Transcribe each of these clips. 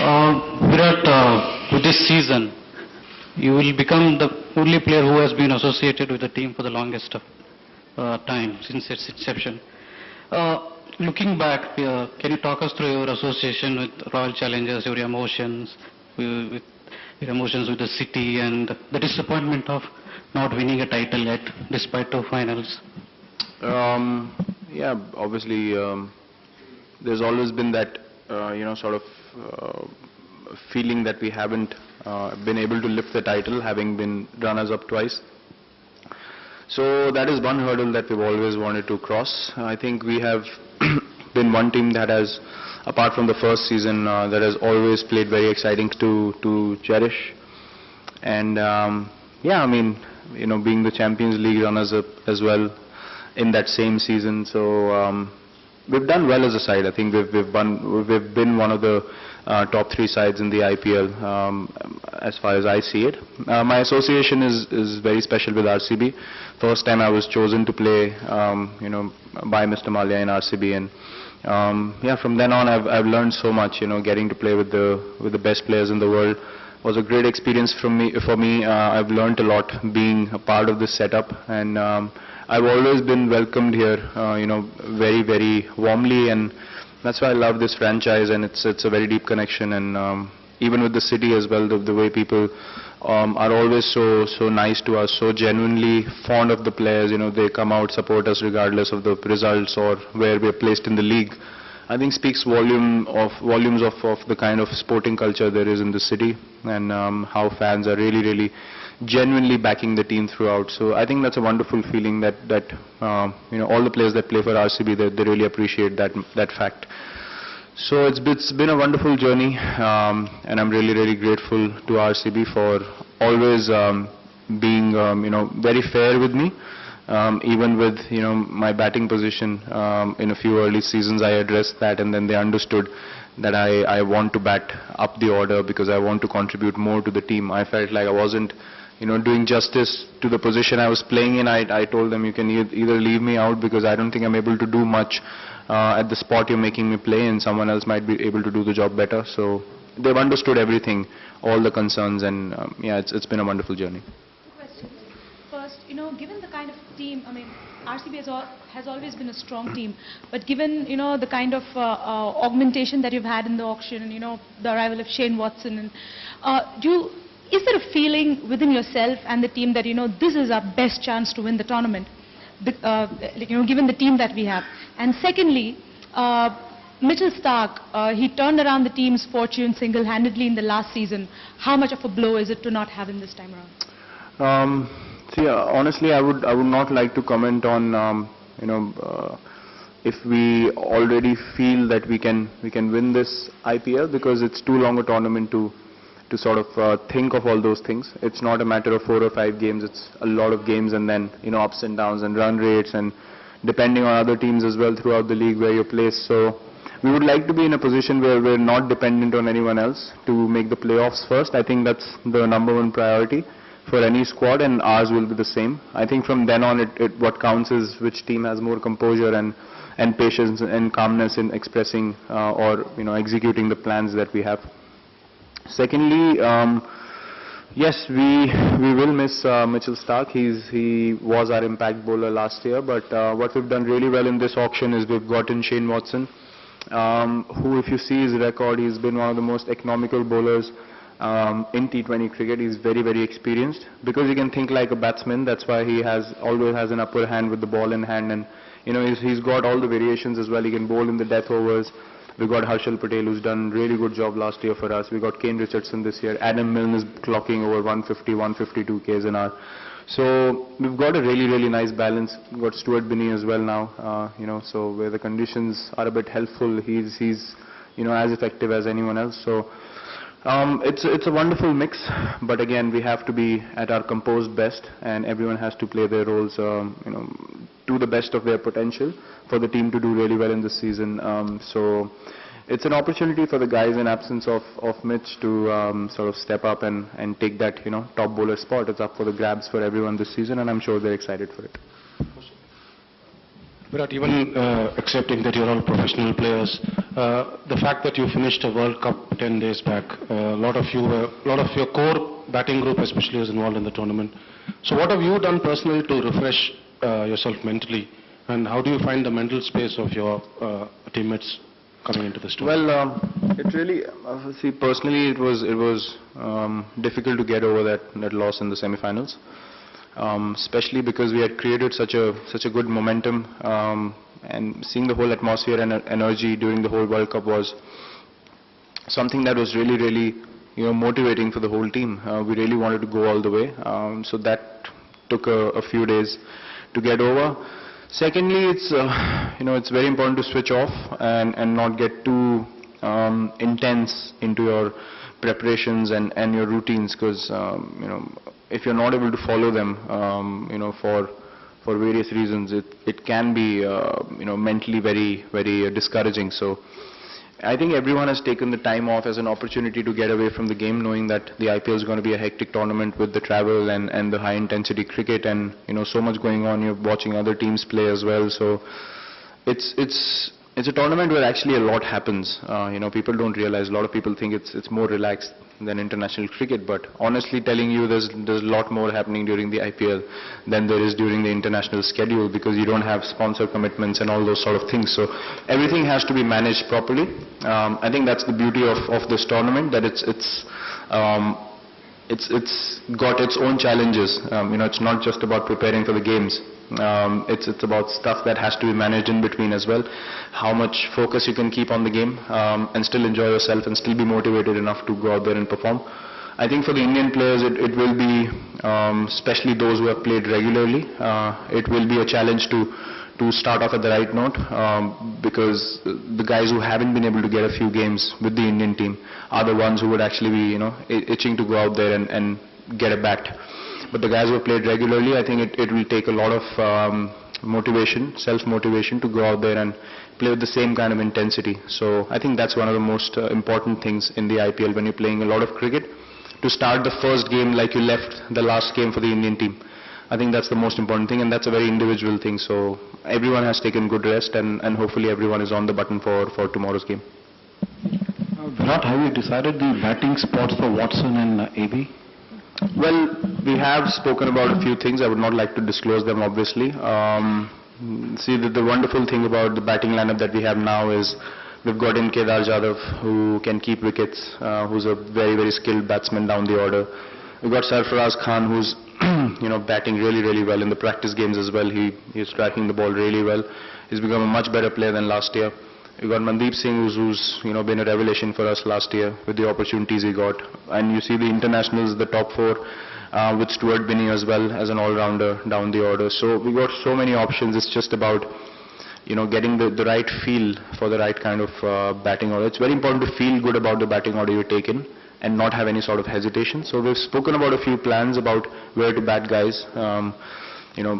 Virat, with this season, you will become the only player who has been associated with the team for the longest time since its inception. Looking back, can you talk us through your association with Royal Challengers, with your emotions with the city, and the disappointment of not winning a title yet, despite two finals? Yeah, obviously, there's always been that, sort of feeling that we haven't been able to lift the title, having been runners-up twice. So that is one hurdle that we've always wanted to cross. I think we have been one team that has, apart from the first season, that has always played very exciting to cherish. And yeah, I mean, being the Champions League runners-up as well in that same season. So we've done well as a side. I think we've been one of the top three sides in the IPL as far as I see it. My association is very special with RCB. First time I was chosen to play, by Mr. Malia in RCB, and yeah, from then on I've learned so much. Getting to play with the best players in the world was a great experience for me. I've learned a lot being a part of this setup, and I've always been welcomed here, very, very warmly, and that's why I love this franchise, and it's a very deep connection. And even with the city as well, the way people are always so nice to us, so genuinely fond of the players. They come out, support us regardless of the results or where we are placed in the league. I think speaks volumes of the kind of sporting culture there is in the city, and how fans are really genuinely backing the team throughout. So I think that's a wonderful feeling that all the players that play for RCB, they really appreciate that fact. So it's been a wonderful journey, and I'm really grateful to RCB for always being very fair with me. Even with my batting position in a few early seasons, I addressed that, and then they understood that I want to bat up the order because I want to contribute more to the team. I felt like I wasn't doing justice to the position I was playing in. I told them, you can either leave me out because I don't think I'm able to do much at the spot you're making me play, and someone else might be able to do the job better. So they've understood everything, all the concerns, and yeah, it's been a wonderful journey. Questions. First, given the kind of team, I mean, RCB has always been a strong team, but given the kind of augmentation that you've had in the auction, the arrival of Shane Watson, and is there a feeling within yourself and the team that this is our best chance to win the tournament, given the team that we have? And secondly, Mitchell Starc, he turned around the team's fortune single-handedly in the last season. How much of a blow is it to not have him this time around? See, honestly, I would not like to comment on if we already feel that we can win this IPL, because it's too long a tournament to sort of think of all those things. It's not a matter of 4 or 5 games. It's a lot of games, and then ups and downs and run rates, and depending on other teams as well throughout the league where you're placed. So we would like to be in a position where we're not dependent on anyone else to make the playoffs first. I think that's the number one priority for any squad, and ours will be the same. I think from then on, what counts is which team has more composure and patience and calmness in expressing or executing the plans that we have. Secondly, yes, we will miss Mitchell Starc. He was our impact bowler last year, but what we've done really well in this auction is we've gotten Shane Watson, who, if you see his record, he's been one of the most economical bowlers in T20 cricket. He's very experienced because he can think like a batsman. That's why he always has an upper hand with the ball in hand, and he's got all the variations as well. He can bowl in the death overs. We got Harshal Patel, who's done really good job last year for us. We got Kane Richardson this year. Adam Milne is clocking over 150, 152 Ks an hour. So we've got a really nice balance. We've got Stuart Binney as well now. So where the conditions are a bit helpful, he's as effective as anyone else. So it's a wonderful mix, but again, we have to be at our composed best, and everyone has to play their roles, to the best of their potential for the team to do really well in this season. So it's an opportunity for the guys in absence of Mitch to sort of step up and take that top bowler spot. It's up for the grabs for everyone this season, and I'm sure they're excited for it. Virat, even accepting that you're all professional players, the fact that you finished a World Cup 10 days back, a lot of your core batting group especially was involved in the tournament. So what have you done personally to refresh yourself mentally, and how do you find the mental space of your teammates coming into this tournament? Well, it really, see, personally, it was difficult to get over that loss in the semi-finals, especially because we had created such a good momentum, and seeing the whole atmosphere and energy during the whole World Cup was something that was really motivating for the whole team. We really wanted to go all the way, so that took a few days to get over. Secondly, it's very important to switch off and not get too intense into your preparations and your routines, because if you're not able to follow them, for various reasons, it can be mentally very discouraging. So I think everyone has taken the time off as an opportunity to get away from the game, knowing that the IPL is going to be a hectic tournament with the travel and the high intensity cricket, and so much going on. You're watching other teams play as well. So it's a tournament where actually a lot happens. People don't realize. A lot of people think it's more relaxed than international cricket, but honestly telling you, there's a lot more happening during the IPL than there is during the international schedule, because you don't have sponsor commitments and all those sort of things. So everything has to be managed properly. I think that's the beauty of this tournament, that it's got its own challenges. It's not just about preparing for the games. It's about stuff that has to be managed in between as well. How much focus you can keep on the game and still enjoy yourself and still be motivated enough to go out there and perform. I think for the Indian players, it will be, especially those who have played regularly, it will be a challenge to start off at the right note, because the guys who haven't been able to get a few games with the Indian team are the ones who would actually be itching to go out there and get a bat. But the guys who have played regularly, I think it will take a lot of motivation, self-motivation, to go out there and play with the same kind of intensity. So I think that's one of the most important things in the IPL when you're playing a lot of cricket, to start the first game like you left the last game for the Indian team. I think that's the most important thing, and that's a very individual thing. So everyone has taken good rest, and hopefully everyone is on the button for tomorrow's game. Virat, have you decided the batting spots for Watson and AB? Well, we have spoken about a few things. I would not like to disclose them, obviously. See, the wonderful thing about the batting lineup that we have now is we've got in Kedar Jadhav, who can keep wickets, who's a very skilled batsman down the order. We've got Sarfaraz Khan, who's batting really well in the practice games as well. He's striking the ball really well. He's become a much better player than last year. We've got Mandeep Singh, who's been a revelation for us last year with the opportunities he got. And you see the internationals, the top four, with Stuart Binney as well as an all-rounder down the order. So we've got so many options. It's just about getting the right feel for the right kind of batting order. It's very important to feel good about the batting order you take in and not have any sort of hesitation. So we've spoken about a few plans about where to bat guys.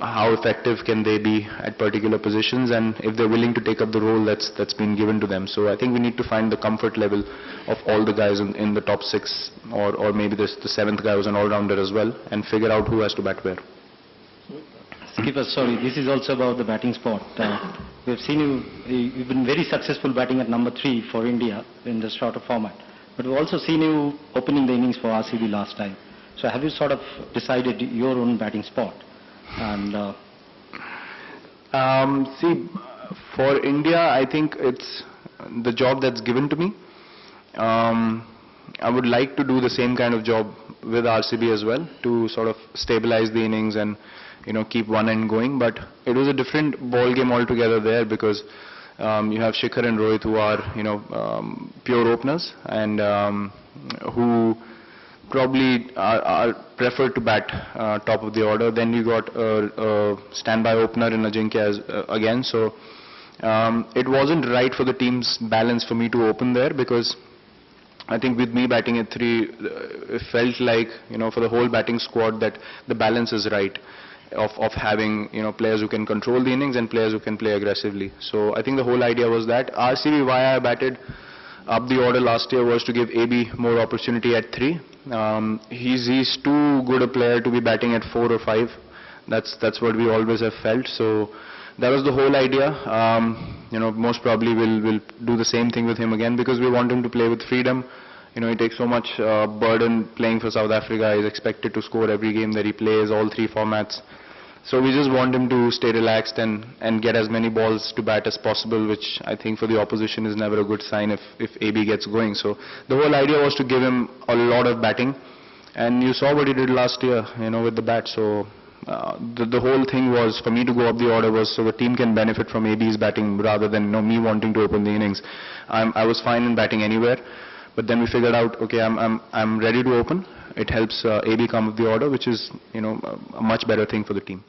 How effective can they be at particular positions, and if they're willing to take up the role that's been given to them. So I think we need to find the comfort level of all the guys in the top six, or maybe the seventh guy was an all-rounder as well, and figure out who has to bat where. Skipper, sorry, this is also about the batting spot. We've seen you've been very successful batting at number 3 for India in the shorter format. But we've also seen you opening the innings for RCB last time. So have you sort of decided your own batting spot? And see, for India, I think it's the job that's given to me. I would like to do the same kind of job with RCB as well, to sort of stabilize the innings and keep one end going. But it was a different ball game altogether there, because you have Shikhar and Rohit, who are pure openers, and who probably are preferred to bat top of the order. Then you got a standby opener in Ajinkya again. So it wasn't right for the team's balance for me to open there, because I think with me batting at 3, it felt like for the whole batting squad that the balance is right of having players who can control the innings and players who can play aggressively. So I think the whole idea was that. RCB, why I batted up the order last year, was to give AB more opportunity at 3. He's too good a player to be batting at 4 or 5. That's what we always have felt. So That was the whole idea. Most probably we'll do the same thing with him again because we want him to play with freedom. He takes so much burden playing for South Africa. He's expected to score every game that he plays, all 3 formats. So we just want him to stay relaxed and get as many balls to bat as possible, which I think for the opposition is never a good sign if AB gets going. So the whole idea was to give him a lot of batting. And you saw what he did last year, with the bat. So the whole thing was for me to go up the order was so the team can benefit from AB's batting rather than me wanting to open the innings. I was fine in batting anywhere, but then we figured out, okay, I'm ready to open. It helps AB come up the order, which is a much better thing for the team.